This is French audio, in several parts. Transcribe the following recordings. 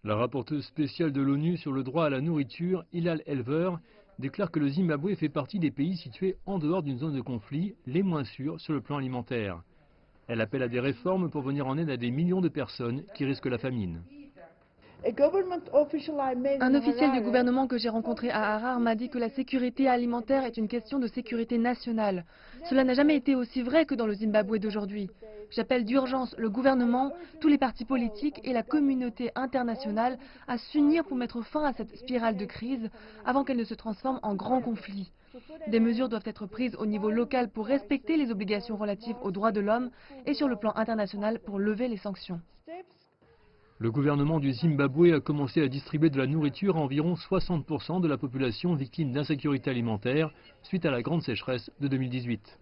La rapporteuse spéciale de l'ONU sur le droit à la nourriture, Hilal Elver, déclare que le Zimbabwe fait partie des pays situés en dehors d'une zone de conflit, les moins sûrs sur le plan alimentaire. Elle appelle à des réformes pour venir en aide à des millions de personnes qui risquent la famine. Un officiel du gouvernement que j'ai rencontré à Harare m'a dit que la sécurité alimentaire est une question de sécurité nationale. Cela n'a jamais été aussi vrai que dans le Zimbabwe d'aujourd'hui. J'appelle d'urgence le gouvernement, tous les partis politiques et la communauté internationale à s'unir pour mettre fin à cette spirale de crise avant qu'elle ne se transforme en grand conflit. Des mesures doivent être prises au niveau local pour respecter les obligations relatives aux droits de l'homme et sur le plan international pour lever les sanctions. Le gouvernement du Zimbabwe a commencé à distribuer de la nourriture à environ 60% de la population victime d'insécurité alimentaire suite à la grande sécheresse de 2018.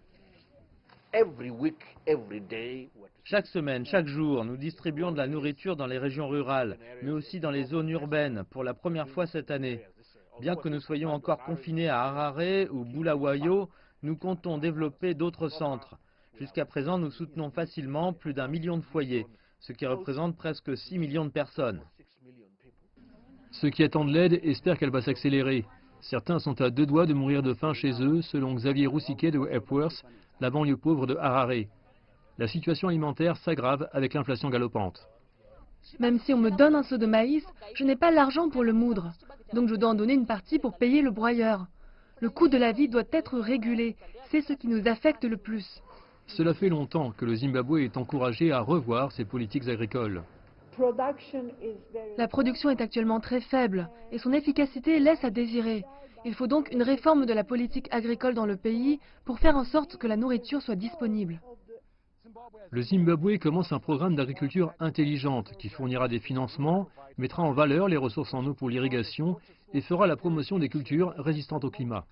Chaque semaine, chaque jour, nous distribuons de la nourriture dans les régions rurales, mais aussi dans les zones urbaines, pour la première fois cette année. Bien que nous soyons encore confinés à Harare ou Bulawayo, nous comptons développer d'autres centres. Jusqu'à présent, nous soutenons facilement plus d'1 million de foyers, ce qui représente presque 6 millions de personnes. Ceux qui attendent l'aide espèrent qu'elle va s'accélérer. Certains sont à 2 doigts de mourir de faim chez eux, selon Xavier Roussiquet de Epworth, la banlieue pauvre de Harare. La situation alimentaire s'aggrave avec l'inflation galopante. Même si on me donne un seau de maïs, je n'ai pas l'argent pour le moudre. Donc je dois en donner une partie pour payer le broyeur. Le coût de la vie doit être régulé. C'est ce qui nous affecte le plus. Cela fait longtemps que le Zimbabwe est encouragé à revoir ses politiques agricoles. La production est actuellement très faible et son efficacité laisse à désirer. Il faut donc une réforme de la politique agricole dans le pays pour faire en sorte que la nourriture soit disponible. Le Zimbabwe commence un programme d'agriculture intelligente qui fournira des financements, mettra en valeur les ressources en eau pour l'irrigation et fera la promotion des cultures résistantes au climat.